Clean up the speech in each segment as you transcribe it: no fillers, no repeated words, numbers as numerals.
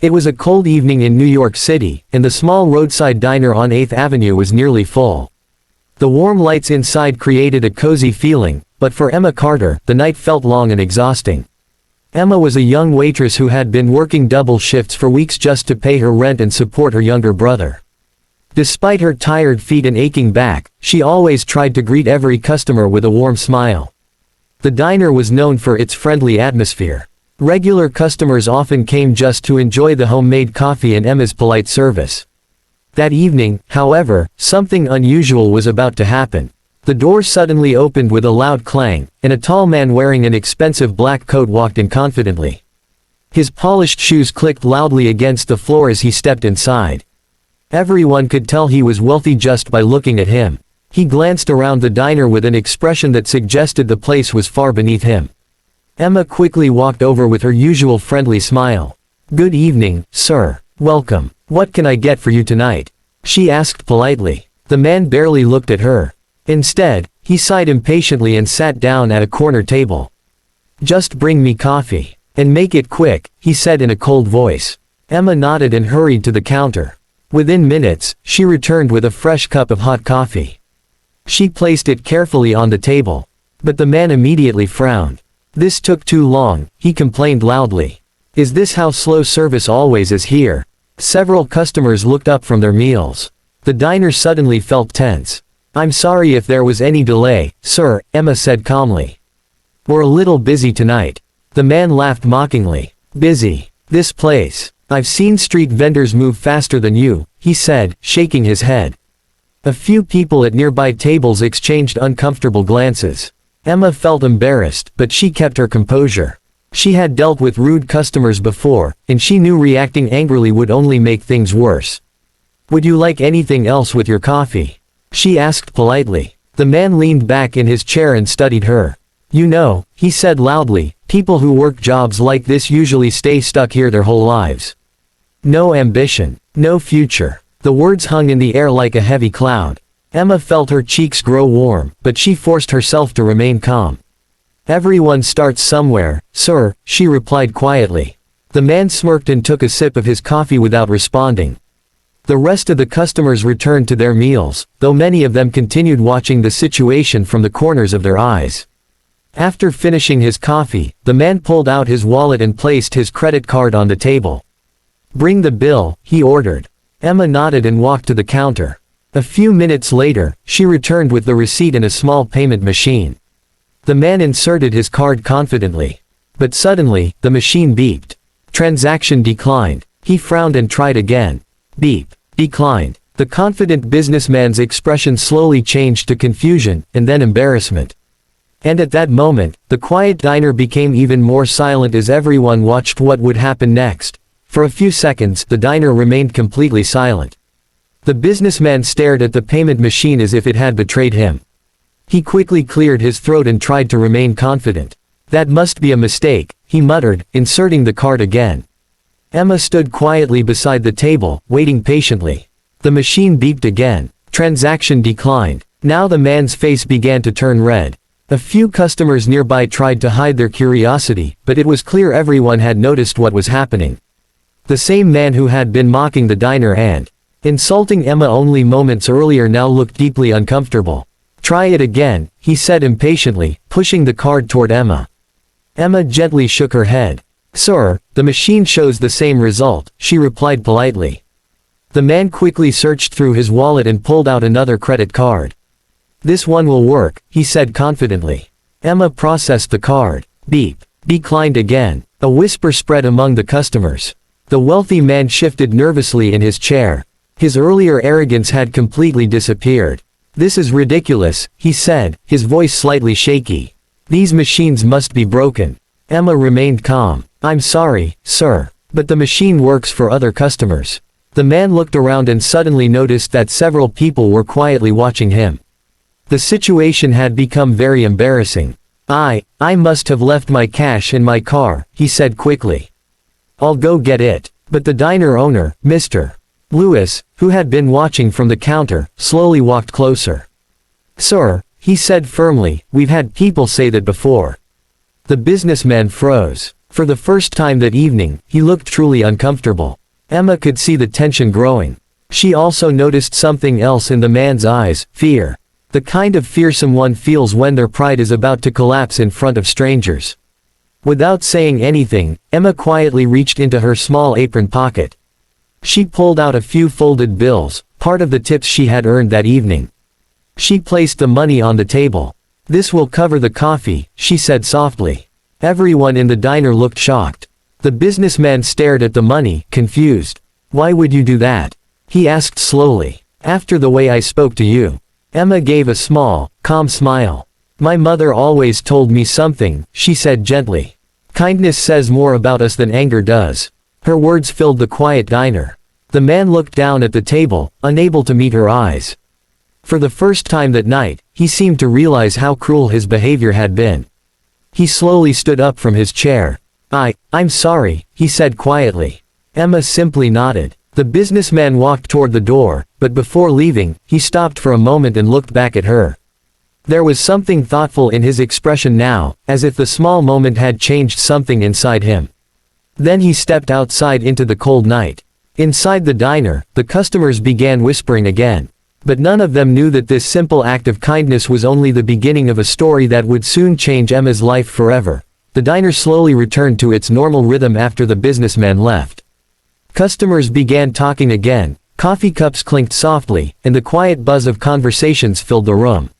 It was a cold evening in New York City, and the small roadside diner on 8th Avenue was nearly full. The warm lights inside created a cozy feeling, but for Emma Carter, the night felt long and exhausting. Emma was a young waitress who had been working double shifts for weeks just to pay her rent and support her younger brother. Despite her tired feet and aching back, she always tried to greet every customer with a warm smile. The diner was known for its friendly atmosphere. Regular customers often came just to enjoy the homemade coffee and Emma's polite service. That evening, however, something unusual was about to happen. The door suddenly opened with a loud clang, and a tall man wearing an expensive black coat walked in confidently. His polished shoes clicked loudly against the floor as he stepped inside. Everyone could tell he was wealthy just by looking at him. He glanced around the diner with an expression that suggested the place was far beneath him. Emma quickly walked over with her usual friendly smile. "Good evening, sir. Welcome. What can I get for you tonight?" she asked politely. The man barely looked at her. Instead, he sighed impatiently and sat down at a corner table. "Just bring me coffee. And make it quick," he said in a cold voice. Emma nodded and hurried to the counter. Within minutes, she returned with a fresh cup of hot coffee. She placed it carefully on the table. But the man immediately frowned. "This took too long," he complained loudly. "Is this how slow service always is here?" Several customers looked up from their meals. The diner suddenly felt tense. "I'm sorry if there was any delay, sir," Emma said calmly. "We're a little busy tonight." The man laughed mockingly. "Busy? This place? I've seen street vendors move faster than you," he said, shaking his head. A few people at nearby tables exchanged uncomfortable glances. Emma felt embarrassed, but she kept her composure. She had dealt with rude customers before, and she knew reacting angrily would only make things worse. "Would you like anything else with your coffee?" she asked politely. The man leaned back in his chair and studied her. "You know," he said loudly, "people who work jobs like this usually stay stuck here their whole lives. No ambition. No future." The words hung in the air like a heavy cloud. Emma felt her cheeks grow warm, but she forced herself to remain calm. "Everyone starts somewhere, sir," she replied quietly. The man smirked and took a sip of his coffee without responding. The rest of the customers returned to their meals, though many of them continued watching the situation from the corners of their eyes. After finishing his coffee, the man pulled out his wallet and placed his credit card on the table. "Bring the bill," he ordered. Emma nodded and walked to the counter. A few minutes later, she returned with the receipt and a small payment machine. The man inserted his card confidently. But suddenly, the machine beeped. "Transaction declined." He frowned and tried again. Beep. Declined. The confident businessman's expression slowly changed to confusion, and then embarrassment. And at that moment, the quiet diner became even more silent as everyone watched what would happen next. For a few seconds, the diner remained completely silent. The businessman stared at the payment machine as if it had betrayed him. He quickly cleared his throat and tried to remain confident. "That must be a mistake," he muttered, inserting the card again. Emma stood quietly beside the table, waiting patiently. The machine beeped again. Transaction declined. Now the man's face began to turn red. A few customers nearby tried to hide their curiosity, but it was clear everyone had noticed what was happening. The same man who had been mocking the diner and insulting Emma only moments earlier now looked deeply uncomfortable. "Try it again," he said impatiently, pushing the card toward Emma. Emma gently shook her head. "Sir, the machine shows the same result," she replied politely. The man quickly searched through his wallet and pulled out another credit card. "This one will work," he said confidently. Emma processed the card. Beep. Declined again. A whisper spread among the customers. The wealthy man shifted nervously in his chair. His earlier arrogance had completely disappeared. "This is ridiculous," he said, his voice slightly shaky. "These machines must be broken." Emma remained calm. "I'm sorry, sir, but the machine works for other customers." The man looked around and suddenly noticed that several people were quietly watching him. The situation had become very embarrassing. I must have left my cash in my car," he said quickly. "I'll go get it." But the diner owner, Mr. Lewis, who had been watching from the counter, slowly walked closer. "Sir," he said firmly, "we've had people say that before." The businessman froze. For the first time that evening, he looked truly uncomfortable. Emma could see the tension growing. She also noticed something else in the man's eyes: fear. The kind of fear someone feels when their pride is about to collapse in front of strangers. Without saying anything, Emma quietly reached into her small apron pocket. She pulled out a few folded bills, part of the tips she had earned that evening. She placed the money on the table. "This will cover the coffee," she said softly. Everyone in the diner looked shocked. The businessman stared at the money, confused. "Why would you do that?" he asked slowly. "After the way I spoke to you." Emma gave a small, calm smile. "My mother always told me something," she said gently. "Kindness says more about us than anger does." Her words filled the quiet diner. The man looked down at the table, unable to meet her eyes. For the first time that night, he seemed to realize how cruel his behavior had been. He slowly stood up from his chair. I'm sorry," he said quietly. Emma simply nodded. The businessman walked toward the door, but before leaving, he stopped for a moment and looked back at her. There was something thoughtful in his expression now, as if the small moment had changed something inside him. Then he stepped outside into the cold night. Inside the diner, the customers began whispering again. But none of them knew that this simple act of kindness was only the beginning of a story that would soon change Emma's life forever. The diner slowly returned to its normal rhythm after the businessman left. Customers began talking again, coffee cups clinked softly, and the quiet buzz of conversations filled the room.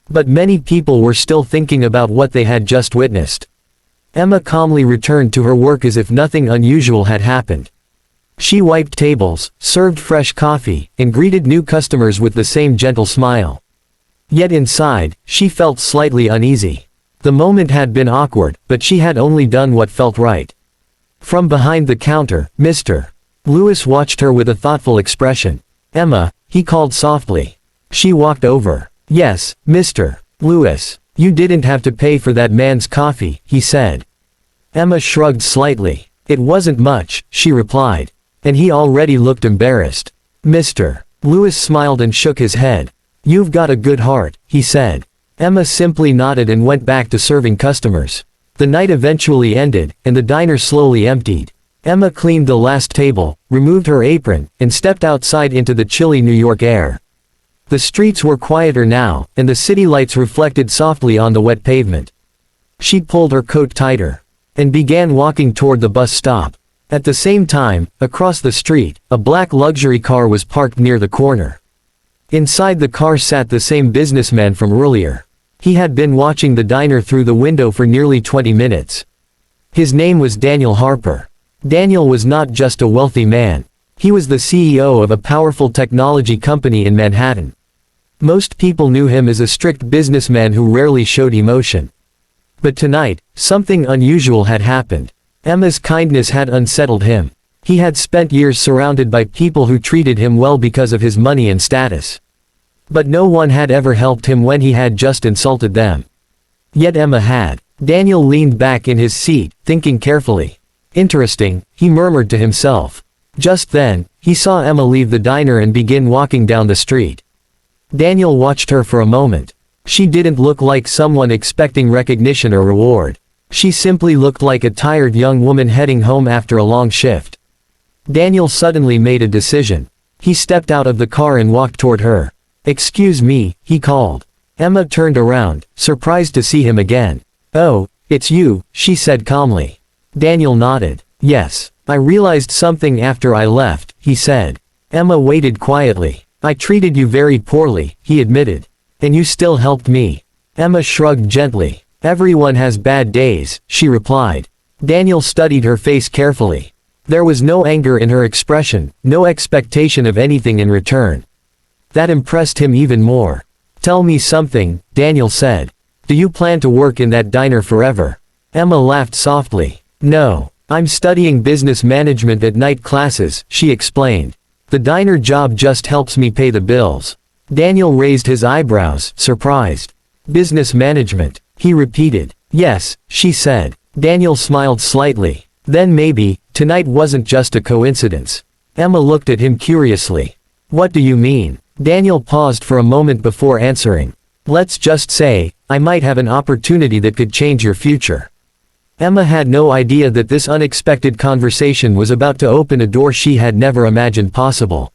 But many people were still thinking about what they had just witnessed. Emma calmly returned to her work as if nothing unusual had happened. She wiped tables, served fresh coffee, and greeted new customers with the same gentle smile. Yet inside, she felt slightly uneasy. The moment had been awkward, but she had only done what felt right. From behind the counter, Mr. Lewis watched her with a thoughtful expression. "Emma," he called softly. She walked over. "Yes, Mr. Lewis. You didn't have to pay for that man's coffee," he said. Emma shrugged slightly. "It wasn't much," she replied. And he already looked embarrassed. Mr. Lewis smiled and shook his head. "You've got a good heart," he said. Emma simply nodded and went back to serving customers. The night eventually ended, and the diner slowly emptied. Emma cleaned the last table, removed her apron, and stepped outside into the chilly New York air. The streets were quieter now, and the city lights reflected softly on the wet pavement. She pulled her coat tighter and began walking toward the bus stop. At the same time, across the street, a black luxury car was parked near the corner. Inside the car sat the same businessman from earlier. He had been watching the diner through the window for nearly 20 minutes. His name was Daniel Harper. Daniel was not just a wealthy man. He was the CEO of a powerful technology company in Manhattan. Most people knew him as a strict businessman who rarely showed emotion. But tonight, something unusual had happened. Emma's kindness had unsettled him. He had spent years surrounded by people who treated him well because of his money and status. But no one had ever helped him when he had just insulted them. Yet Emma had. Daniel leaned back in his seat, thinking carefully. "Interesting," he murmured to himself. Just then, he saw Emma leave the diner and begin walking down the street. Daniel watched her for a moment. She didn't look like someone expecting recognition or reward. She simply looked like a tired young woman heading home after a long shift. Daniel suddenly made a decision. He stepped out of the car and walked toward her. "Excuse me," he called. Emma turned around, surprised to see him again. "Oh, it's you," she said calmly. Daniel nodded. "Yes, I realized something after I left," he said. Emma waited quietly. "I treated you very poorly," he admitted. "And you still helped me." Emma shrugged gently. "Everyone has bad days," she replied. Daniel studied her face carefully. There was no anger in her expression, no expectation of anything in return. That impressed him even more. "Tell me something," Daniel said. "Do you plan to work in that diner forever?" Emma laughed softly. "No, I'm studying business management at night classes," she explained. "The diner job just helps me pay the bills." Daniel raised his eyebrows, surprised. "Business management," he repeated. "Yes," she said. Daniel smiled slightly. Then maybe, tonight wasn't just a coincidence. Emma looked at him curiously. "What do you mean?" Daniel paused for a moment before answering. "Let's just say, I might have an opportunity that could change your future." Emma had no idea that this unexpected conversation was about to open a door she had never imagined possible.